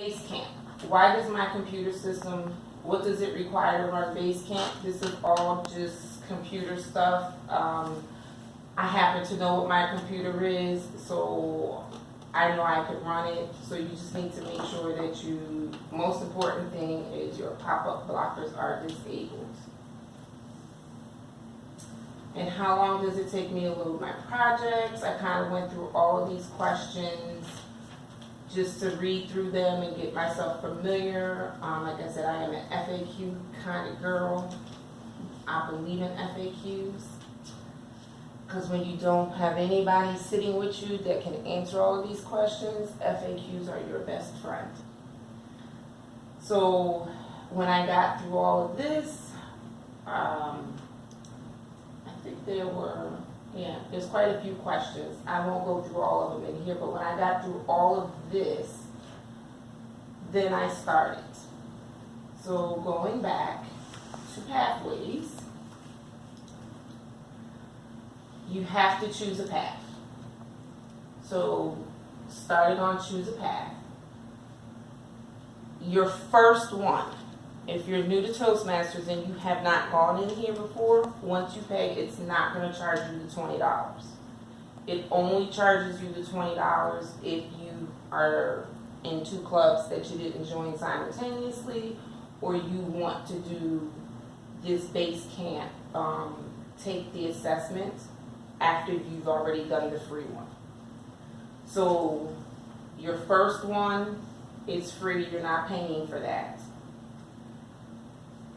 base camp. Why does my computer system, what does it require to run base camp? This is all just computer stuff. I happen to know what my computer is, so I know I can run it. So you just need to make sure that most important thing is your pop-up blockers are disabled. And how long does it take me to load my projects? I kind of went through all of these questions just to read through them and get myself familiar. Like I said, I am an FAQ kind of girl. I believe in FAQs. Because when you don't have anybody sitting with you that can answer all of these questions, FAQs are your best friend. So when I got through all of this, I think there's quite a few questions. I won't go through all of them in here, but when I got through all of this, then I started. So going back to pathways, you have to choose a path. So starting on choose a path. Your first one, if you're new to Toastmasters and you have not gone in here before, once you pay, it's not going to charge you the $20. It only charges you the $20 if you are in 2 clubs that you didn't join simultaneously, or you want to do this base camp, take the assessment after you've already done the free one. So your first one is free, you're not paying for that.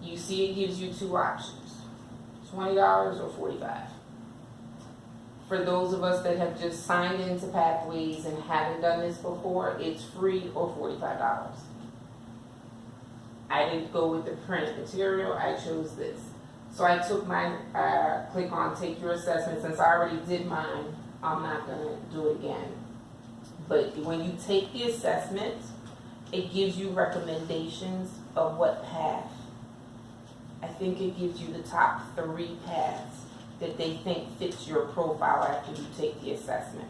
You see it gives you 2 options, $20 or $45. For those of us that have just signed into Pathways and haven't done this before, it's free or $45. I didn't go with the printed material, I chose this. So I took my, click on take your assessment. Since I already did mine, I'm not gonna do it again. But when you take the assessment, it gives you recommendations of what path. I think it gives you the top 3 paths that they think fits your profile after you take the assessment.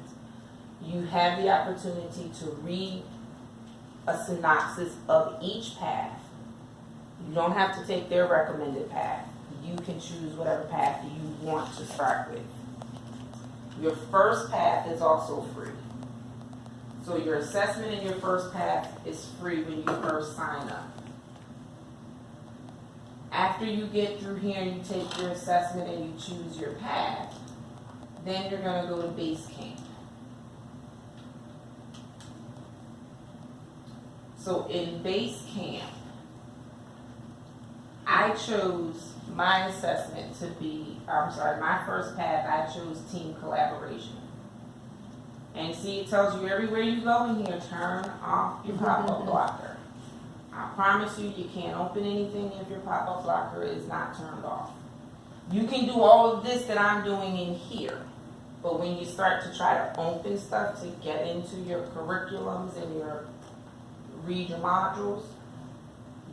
You have the opportunity to read a synopsis of each path. You don't have to take their recommended path. You can choose whatever path you want to start with. Your first path is also free. So your assessment in your first path is free when you first sign up. After you get through here and you take your assessment and you choose your path, then you're going to go to base camp. So in base camp, I chose my assessment to be, my first path, I chose team collaboration. And see, it tells you everywhere you go in here, turn off your pop-up blocker. I promise you, you can't open anything if your pop-up blocker is not turned off. You can do all of this that I'm doing in here, but when you start to try to open stuff to get into your curriculums and read your modules,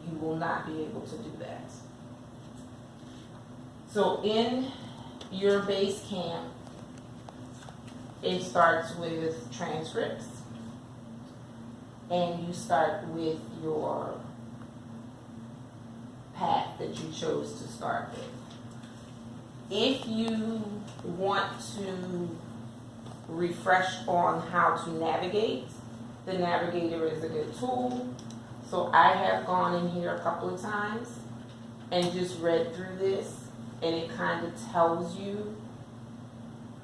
you will not be able to do that. So in your base camp, it starts with transcripts, and you start with your path that you chose to start with. If you want to refresh on how to navigate, the navigator is a good tool. So I have gone in here a couple of times and just read through this, and it kind of tells you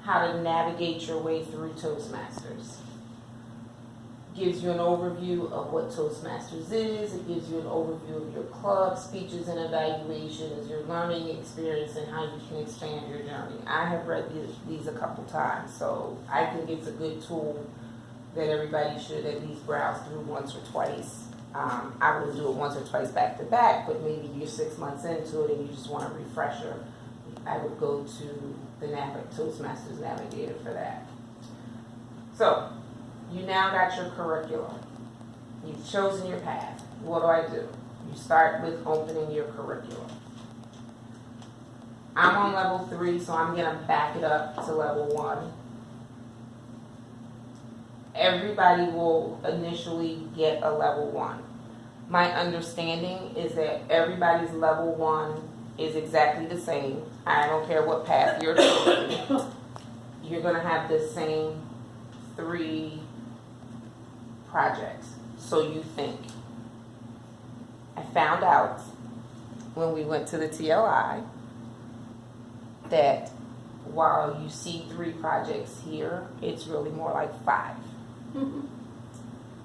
how to navigate your way through Toastmasters. Gives you an overview of what Toastmasters is. It gives you an overview of your club, speeches and evaluations, your learning experience, and how you can expand your journey. I have read these a couple times, so I think it's a good tool that everybody should at least browse through once or twice. I would do it once or twice back to back, but maybe you're 6 months into it and you just want a refresher. I would go to the Toastmasters Navigator for that. So, you now got your curriculum. You've chosen your path. What do? You start with opening your curriculum. I'm on level 3, so I'm going to back it up to level 1. everybody will initially get a level 1. My understanding is that everybody's level 1 is exactly the same. I don't care what path you're taking. You're going to have the same 3 projects. So you think. I found out when we went to the TLI that while you see 3 projects here, it's really more like 5.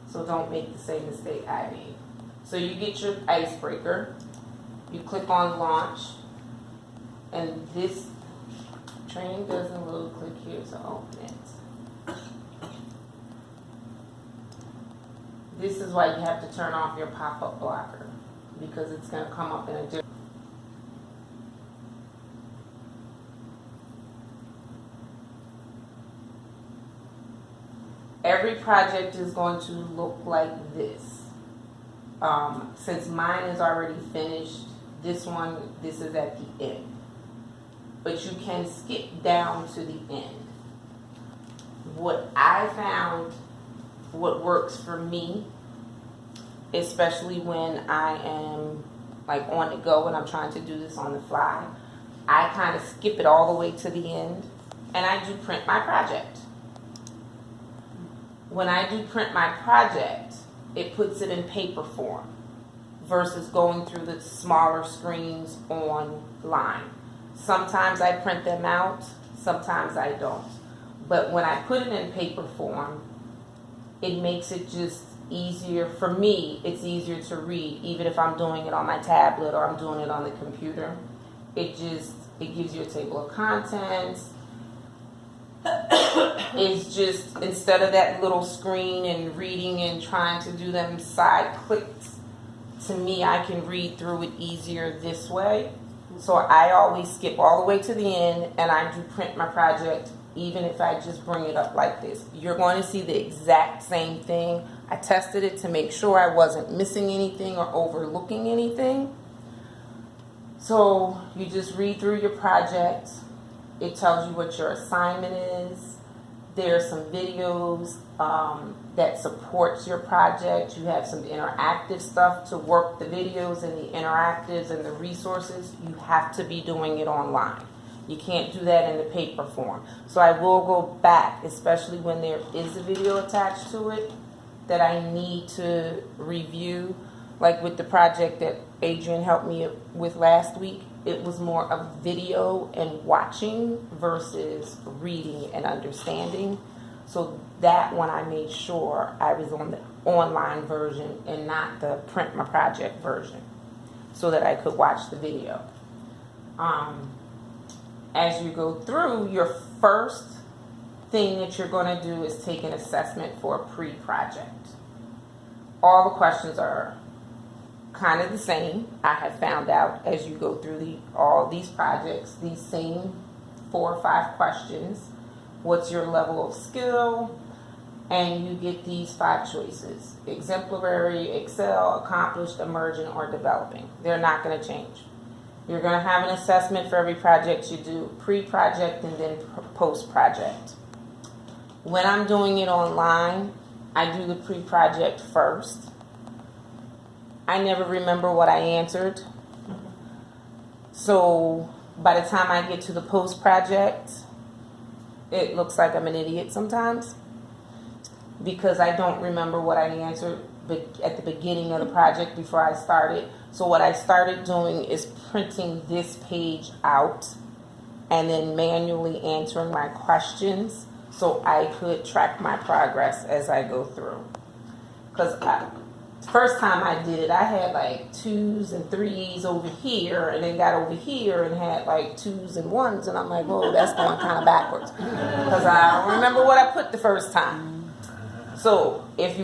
So don't make the same mistake I made. So you get your icebreaker, you click on launch, and this training doesn't load. Click here to open it. This is why you have to turn off your pop-up blocker, because it's going to come up in a different. Every project is going to look like this. Since mine is already finished, this is at the end. But you can skip down to the end. What I found, what works for me, especially when I am like on the go and I'm trying to do this on the fly, I kind of skip it all the way to the end and I do print my project. When I do print my project, it puts it in paper form versus going through the smaller screens online. Sometimes I print them out, sometimes I don't. But when I put it in paper form, it makes it just easier. For me, it's easier to read, even if I'm doing it on my tablet or I'm doing it on the computer. It gives you a table of contents. It's just, instead of that little screen and reading and trying to do them side clicks, to me, I can read through it easier this way. So I always skip all the way to the end and I do print my project, even if I just bring it up like this. You're going to see the exact same thing. I tested it to make sure I wasn't missing anything or overlooking anything. So you just read through your project. It tells you what your assignment is. There's some videos that supports your project. You have some interactive stuff to work the videos and the interactives and the resources. You have to be doing it online. You can't do that in the paper form. So I will go back, especially when there is a video attached to it that I need to review. Like with the project that Adrian helped me with last week, it was more of video and watching versus reading and understanding. So that one I made sure I was on the online version and not the print my project version so that I could watch the video. As you go through, your first thing that you're going to do is take an assessment for a pre-project. All the questions are kind of the same. I have found out as you go through all these projects, these same 4 or 5 questions. What's your level of skill? And you get these 5 choices: exemplary, excel, accomplished, emergent, or developing. They're not going to change. You're going to have an assessment for every project you do, pre-project and then post-project. When I'm doing it online, I do the pre-project first. I never remember what I answered. So by the time I get to the post-project, it looks like I'm an idiot sometimes because I don't remember what I answered at the beginning of the project before I started. So what I started doing is printing this page out and then manually answering my questions so I could track my progress as I go through. Because first time I did it, I had like 2s and 3s over here, and then got over here and had like 2s and 1s, and I'm like, whoa, that's going kind of backwards because I don't remember what I put the first time. So if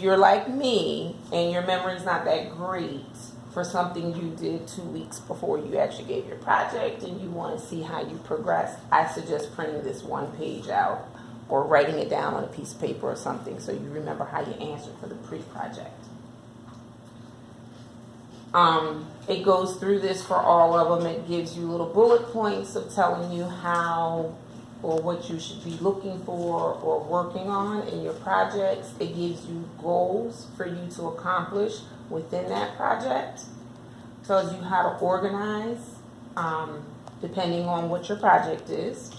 you're like me and your memory's not that great for something you did 2 weeks before you actually gave your project and you want to see how you progress, I suggest printing this one page out or writing it down on a piece of paper or something so you remember how you answered for the pre-project. It goes through this for all of them. It gives you little bullet points of telling you how or what you should be looking for or working on in your projects. It gives you goals for you to accomplish within that project. Tells you how to organize depending on what your project is.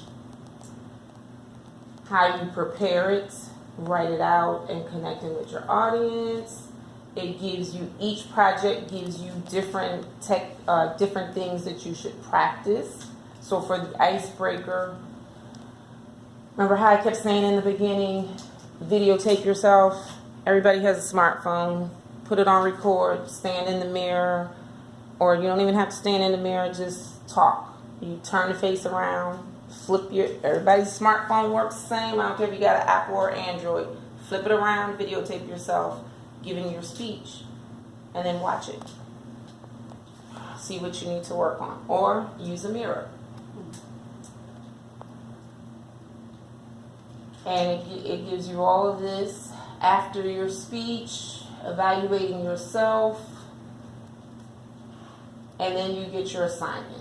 How you prepare it, write it out, and connecting with your audience. It gives you, each project gives you different things that you should practice. So for the icebreaker, remember how I kept saying in the beginning, videotape yourself. Everybody has a smartphone. Put it on record, stand in the mirror, or you don't even have to stand in the mirror, just talk. You turn the face around, everybody's smartphone works the same. I don't care if you got an Apple or Android. Flip it around, videotape yourself giving your speech, and then watch it. See what you need to work on, or use a mirror. And it gives you all of this after your speech, evaluating yourself, and then you get your assignment.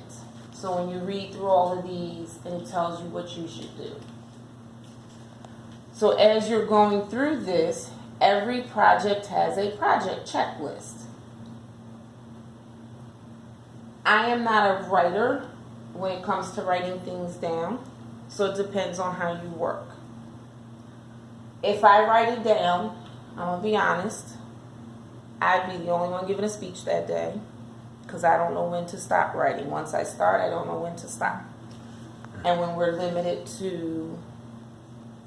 So when you read through all of these, it tells you what you should do. So as you're going through this, every project has a project checklist. I am not a writer when it comes to writing things down, so it depends on how you work. If I write it down, I'm going to be honest, I'd be the only one giving a speech that day because I don't know when to stop writing. Once I start, I don't know when to stop. And when we're limited to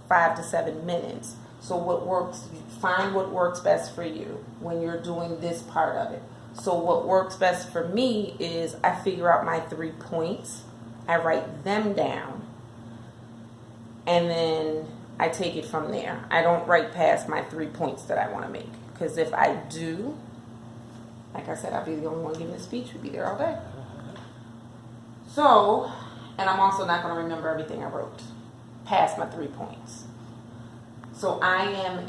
5 to 7 minutes. So what works, find what works best for you when you're doing this part of it. So what works best for me is I figure out my 3 points, I write them down, and then I take it from there. I don't write past my 3 points that I want to make. Because if I do, like I said, I'll be the only one giving a speech. We'll be there all day. So, and I'm also not going to remember everything I wrote past my 3 points. So I'm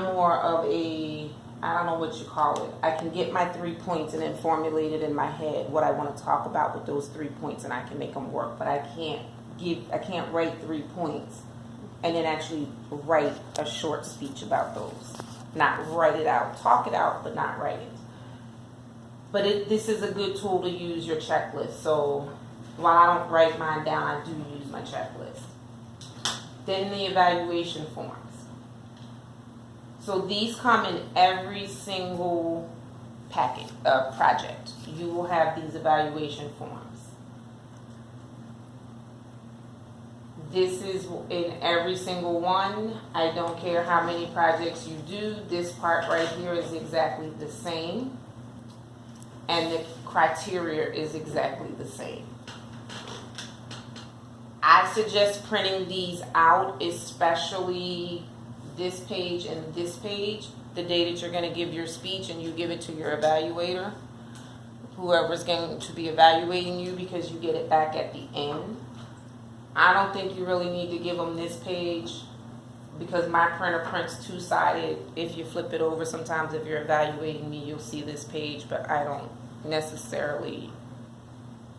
more of a, I don't know what you call it. I can get my 3 points and then formulate it in my head what I want to talk about with those 3 points, and I can make them work. But I can't write 3 points and then actually write a short speech about those. Not write it out, talk it out, but not write it. But this is a good tool to use your checklist. So while I don't write mine down, I do use my checklist. Then the evaluation forms. So these come in every single project. You will have these evaluation forms. This is in every single one. I don't care how many projects you do. This part right here is exactly the same. And the criteria is exactly the same. I suggest printing these out, especially this page and this page, the day that you're going to give your speech and you give it to your evaluator, whoever's going to be evaluating you, because you get it back at the end. I don't think you really need to give them this page because my printer prints two-sided. If you flip it over, sometimes if you're evaluating me, you'll see this page, but I don't necessarily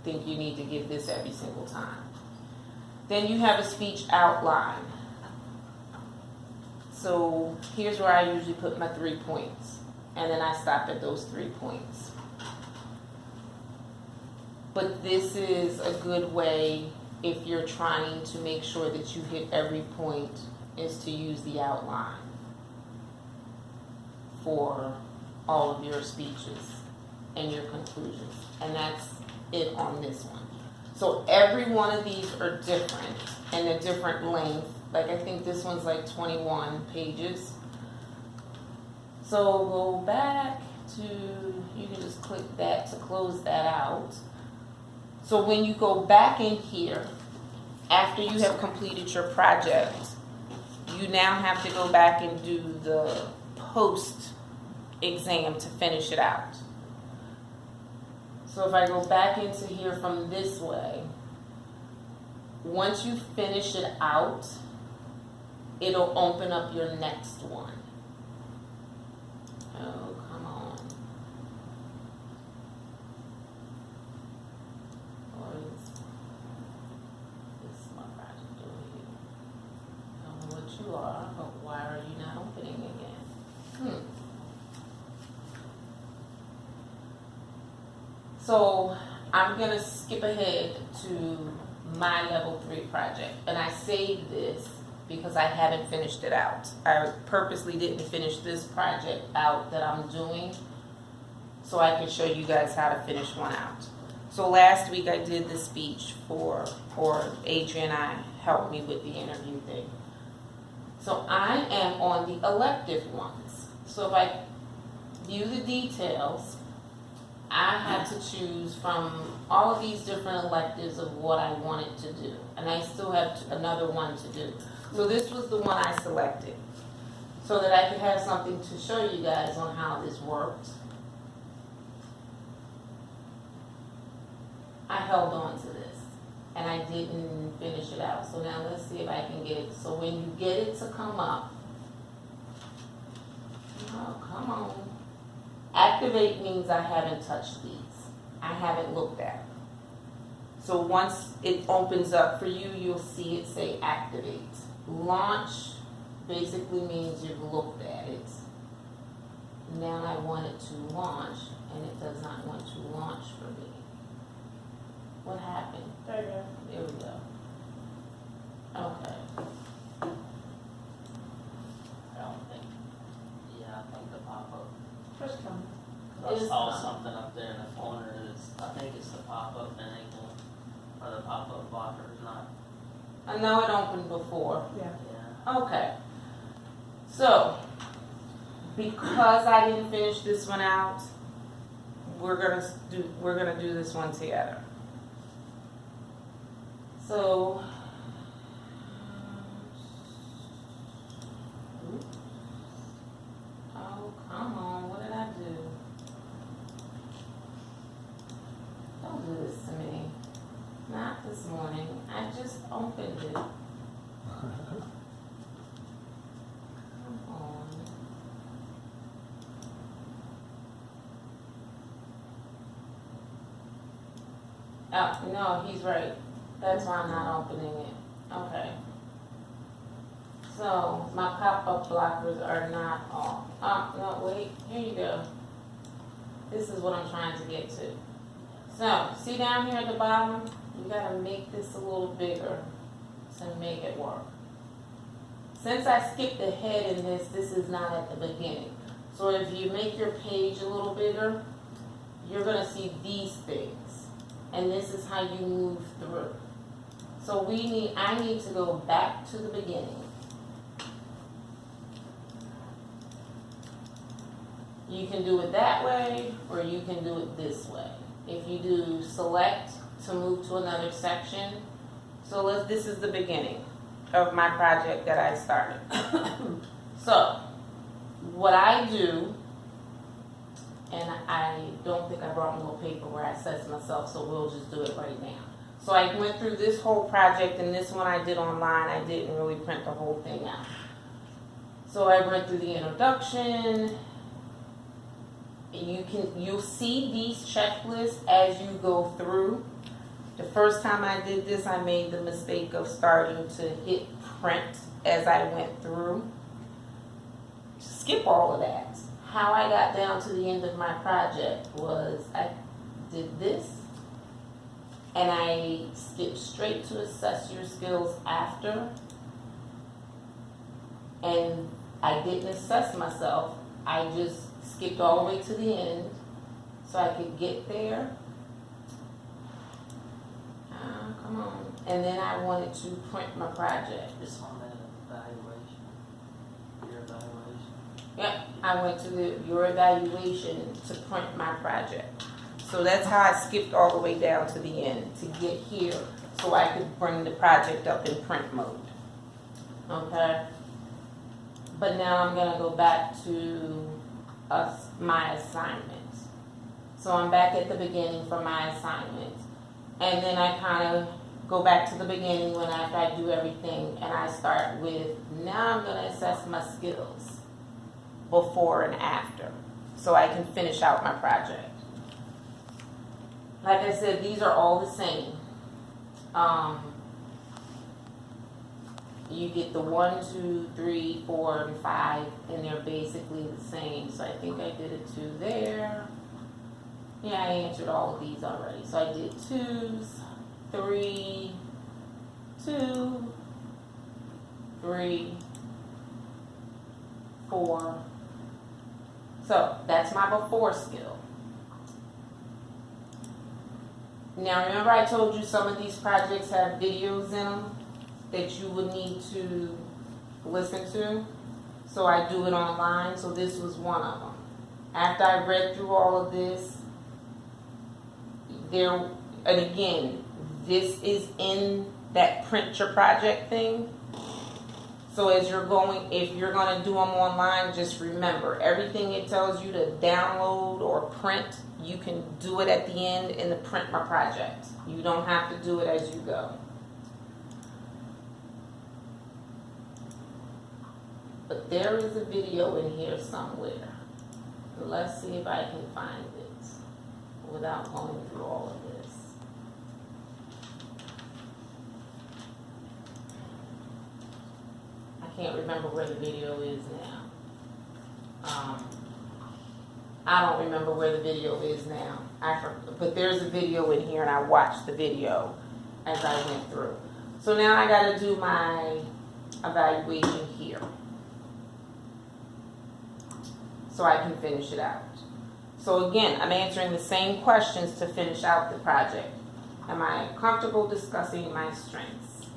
think you need to give this every single time. Then you have a speech outline. So here's where I usually put my 3 points, and then I stop at those 3 points. But this is a good way if you're trying to make sure that you hit every point, is to use the outline for all of your speeches and your conclusions. And that's it on this one. So every one of these are different and a different length. Like I think this one's like 21 pages. So go back to, you can just click that to close that out. So when you go back in here, after you have completed your project, you now have to go back and do the post exam to finish it out. So if I go back into here from this way, once you finish it out, it'll open up your next one. Oh, come on. So I'm gonna skip ahead to my level 3 project, and I saved this because I haven't finished it out. I purposely didn't finish this project out that I'm doing so I can show you guys how to finish one out. So last week I did the speech or Adrian and I helped me with the interview thing. So I am on the elective ones. So if I view the details, I had to choose from all of these different electives of what I wanted to do. And I still have another one to do. So this was the one I selected so that I could have something to show you guys on how this worked. I held on to this and I didn't finish it out. So now let's see if I can get it. So when you get it to come up, oh, come on. Activate means I haven't touched these. I haven't looked at them. So once it opens up for you, you'll see it say activate. Launch basically means you've looked at it. Now I want it to launch, and it does not want to launch for me. What happened? There you go. There we go. Okay. I think the pop-up. First come. I saw something up there in the corner. I think it's the pop-up enable, or the pop-up blocker is not. I know it opened before. Yeah. Okay. So, because I didn't finish this one out, we're gonna do this one together. So, oh, come on, what did I do? Don't do this to me. Not this morning. I just opened it. Come on. Oh, no, he's right. That's why I'm not opening it. Okay. So, my pop-up blockers are not off. Oh, no, wait. Here you go. This is what I'm trying to get to. So, see down here at the bottom? You gotta make this a little bigger to make it work. Since I skipped ahead in this, this is not at the beginning. So if you make your page a little bigger, you're gonna see these things. And this is how you move through. So I need to go back to the beginning. You can do it that way, or you can do it this way. If you do select to move to another section, so this is the beginning of my project that I started. So, what I do, and I don't think I brought a little paper where I assess myself, so we'll just do it right now. So I went through this whole project, and this one I did online. I didn't really print the whole thing out. So I went through the introduction. You'll see these checklists as you go through. The first time I did this, I made the mistake of starting to hit print as I went through. Skip all of that. How I got down to the end of my project was I did this, and I skipped straight to assess your skills after, and I didn't assess myself. I just skipped all the way to the end so I could get there. Come on. And then I wanted to print my project. It's on that evaluation. Your evaluation. Yep, I went to your evaluation to print my project. So that's how I skipped all the way down to the end to get here so I could bring the project up in print mode. Okay? But now I'm going to go back to my assignments. So I'm back at the beginning for my assignments. And then I kind of go back to the beginning when after I do everything, and I start with, now I'm going to assess my skills before and after so I can finish out my project. Like I said, these are all the same. You get the 1, 2, 3, 4, and 5, and they're basically the same. So I think I did a 2 there. Yeah, I answered all of these already. So I did 2s, 3, 2, 3, 4. So that's my before skill. Now remember I told you some of these projects have videos in them that you would need to listen to. So I do it online. So this was one of them. After I read through all of this, and again, this is in that print your project thing. So as you're going, if you're going to do them online, just remember everything it tells you to download or print, you can do it at the end in the print my project. You don't have to do it as you go. But there is a video in here somewhere. Let's see if I can find it without going through all of this. I can't remember where the video is now. I don't remember where the video is now. But there's a video in here and I watched the video as I went through. So now I got to do my evaluation here, so I can finish it out. So again, I'm answering the same questions to finish out the project. Am I comfortable discussing my strengths?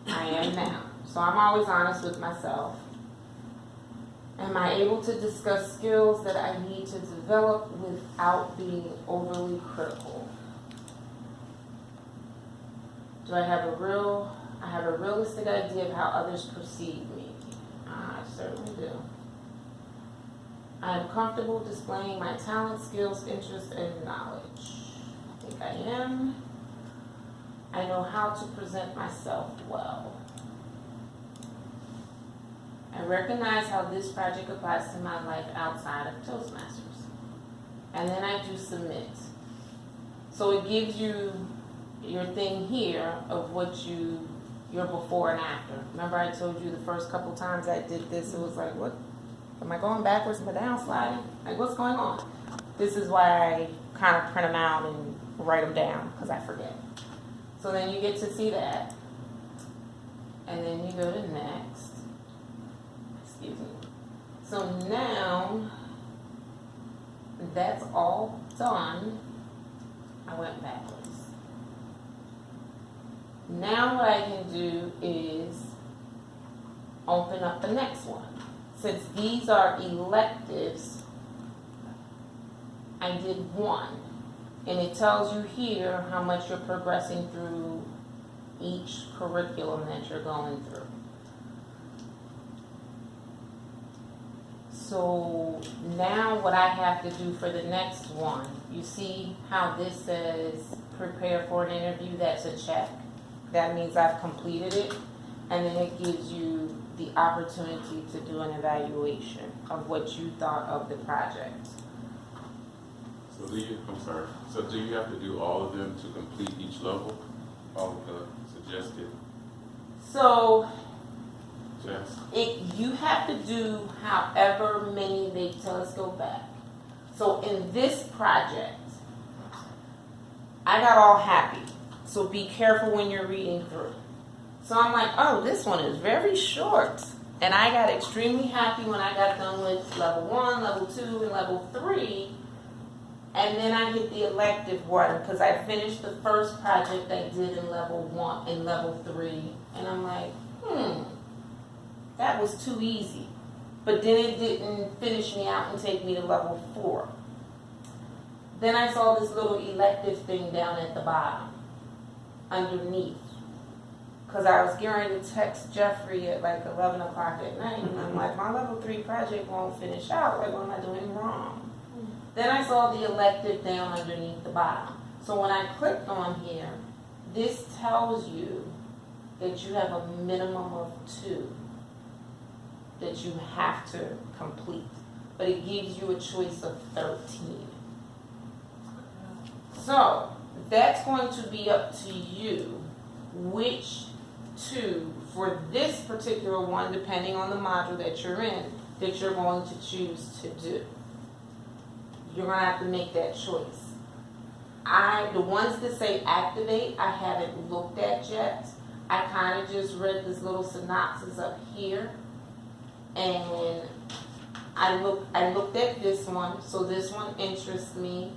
I am now. So I'm always honest with myself. Am I able to discuss skills that I need to develop without being overly critical? Do I have a realistic idea of how others perceive me? I certainly do. I am comfortable displaying my talent, skills, interests, and knowledge. I think I am. I know how to present myself well. I recognize how this project applies to my life outside of Toastmasters. And then I do submit. So it gives you your thing here of what your before and after. Remember I told you the first couple times I did this, it was like, what? Am I going backwards? Am I down sliding? Like, what's going on? This is why I kind of print them out and write them down, because I forget. So then you get to see that. And then you go to next. Excuse me. So now, that's all done. I went backwards. Now what I can do is open up the next one. Since these are electives, I did one. And it tells you here how much you're progressing through each curriculum that you're going through. So now what I have to do for the next one, you see how this says prepare for an interview? That's a check. That means I've completed it. And then it gives you the opportunity to do an evaluation of what you thought of the project. So do you have to do all of them to complete each level? All of the suggested So tests? you have to do however many they tell us go back. So in this project, I got all happy. So be careful when you're reading through. So I'm like, oh, this one is very short. And I got extremely happy when I got done with level 1, level 2, and level 3. And then I hit the elective one because I finished the first project I did in level 1 and level 3. And I'm like, that was too easy. But then it didn't finish me out and take me to level 4. Then I saw this little elective thing down at the bottom, underneath. Because I was getting ready to text Jeffrey at like 11 o'clock at night. And I'm like, my level 3 project won't finish out. Like, what am I doing wrong? Then I saw the elective down underneath the bottom. So when I clicked on here, this tells you that you have a minimum of 2 that you have to complete. But it gives you a choice of 13. So that's going to be up to you which 2 for this particular one, depending on the module that you're in, that you're going to choose to do. You're going to have to make that choice. The ones that say activate, I haven't looked at yet. I kind of just read this little synopsis up here, and I looked at this one, so this one interests me.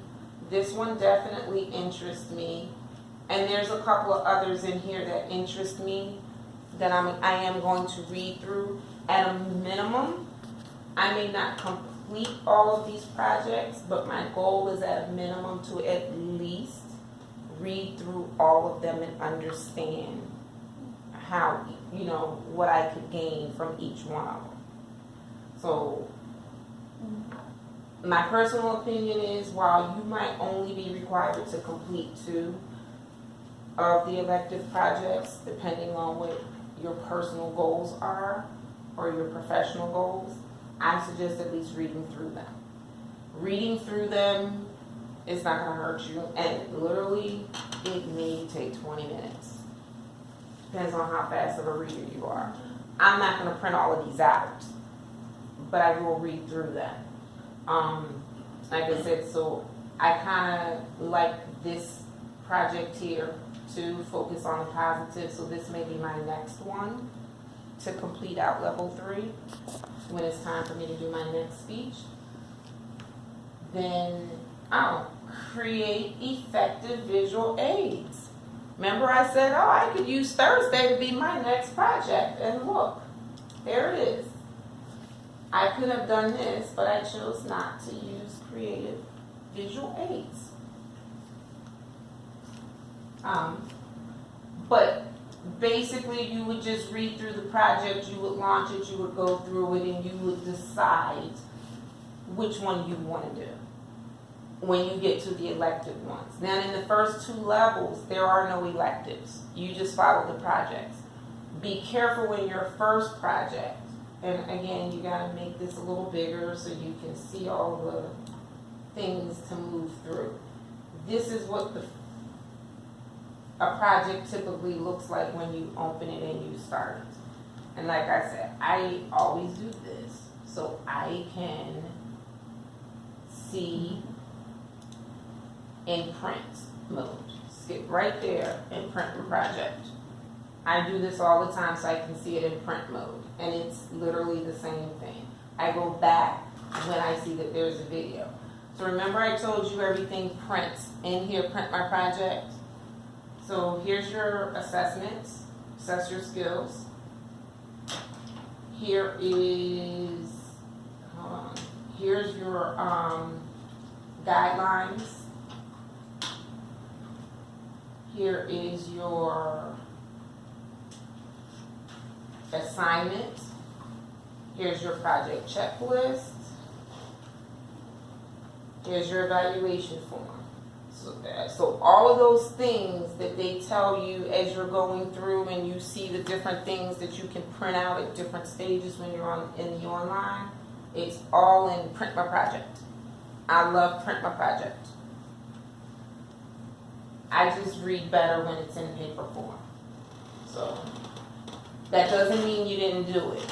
This one definitely interests me, and there's a couple of others in here that interest me that I am going to read through. At a minimum, I may not complete all of these projects, but my goal is at a minimum to at least read through all of them and understand how, what I could gain from each one of them. So my personal opinion is, while you might only be required to complete 2 of the elective projects, depending on what your personal goals are or your professional goals, I suggest at least reading through them. Reading through them is not going to hurt you, and literally it may take 20 minutes. Depends on how fast of a reader you are. I'm not going to print all of these out, but I will read through them. Like I said, so I kind of like this project here to focus on the positive, so this may be my next one to complete out level 3 when it's time for me to do my next speech. Then I'll create effective visual aids. Remember I said, I could use Thursday to be my next project, and look, there it is. I could have done this, but I chose not to use creative visual aids. But basically you would just read through the project, you would launch it, you would go through it, and you would decide which one you want to do when you get to the elective ones. Now in the first 2 levels, there are no electives. You just follow the projects. Be careful in your first project. And again, you got to make this a little bigger so you can see all the things to move through. This is what a project typically looks like when you open it and you start it. And like I said, I always do this so I can see in print mode. Skip right there and print the project. I do this all the time so I can see it in print mode, and it's literally the same thing. I go back when I see that there's a video. So remember I told you everything prints in here, print my project. So here's your assessments, assess your skills. Here is, here's your guidelines. Here is your assignment. Here's your project checklist. Here's your evaluation form. So all of those things that they tell you as you're going through, and you see the different things that you can print out at different stages when you're in the online, it's all in Print My Project. I love Print My Project. I just read better when it's in paper form. So that doesn't mean you didn't do it.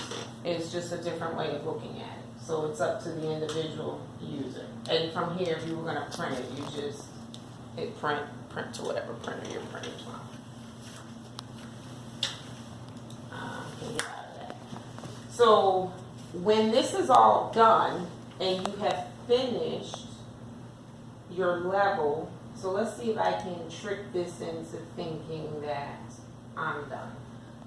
It's just a different way of looking at it. So it's up to the individual user. And from here, if you were going to print it, you just hit print to whatever printer you're printing from. Can get out of that. So when this is all done and you have finished your level, so let's see if I can trick this into thinking that I'm done.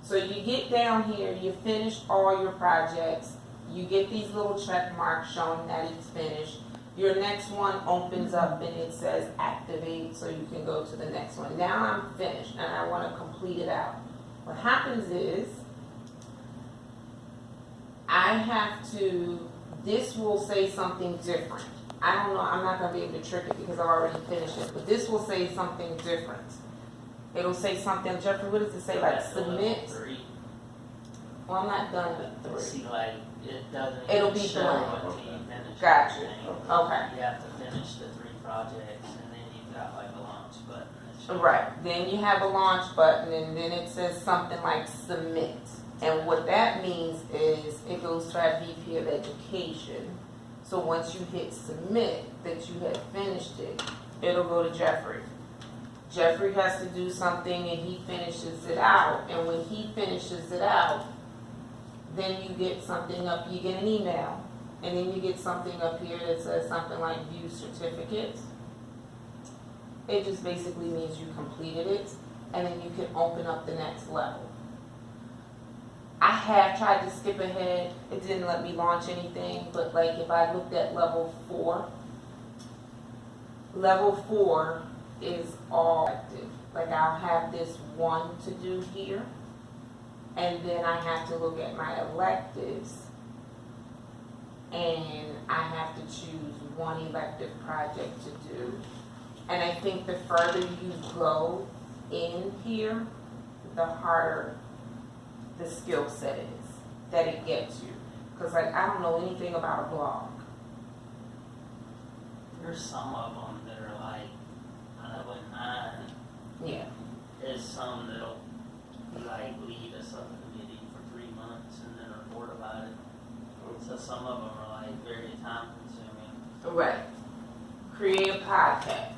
So you get down here, you finished all your projects, you get these little check marks showing that it's finished. Your next one opens up and it says activate, so you can go to the next one. Now I'm finished and I want to complete it out. What happens is, I have to, this will say something different. I don't know, I'm not going to be able to trick it because I've already finished it, but this will say something different. It'll say something, Jeffrey, what does it say, like submit? 3. Well, I'm not done with 3. See, like, it doesn't It'll even be show blank. until you finish Gotcha. everything. Okay. You have to finish the 3 projects, and then you've got like a launch button. that shows- Right, then you have a launch button, and then it says something like submit. And what that means is it goes to our VP of Education. So once you hit submit, that you have finished it, it'll go to Jeffrey. Jeffrey has to do something and he finishes it out, and when he finishes it out, then you get something up, you get an email, and then you get something up here that says something like view certificates. It just basically means you completed it, and then you can open up the next level. I have tried to skip ahead, it didn't let me launch anything, but like if I looked at level 4 is all active. Like I'll have this one to do here, and then I have to look at my electives, and I have to choose one elective project to do. And I think the further you go in here, the harder the skill set is that it gets you. Because like I don't know anything about a blog. There's some of them that are like, I know in mine, Yeah. there's some that'll like lead a subcommittee for 3 months and then report about it. So some of them are like very time consuming. Right. Create a podcast.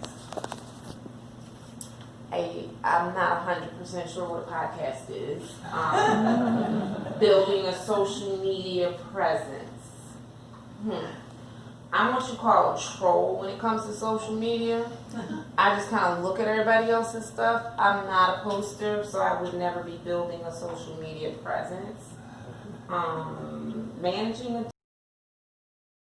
I'm not 100% sure what a podcast is. Building a social media presence. I'm what you call a troll when it comes to social media. I just kind of look at everybody else's stuff. I'm not a poster, so I would never be building a social media presence. Managing a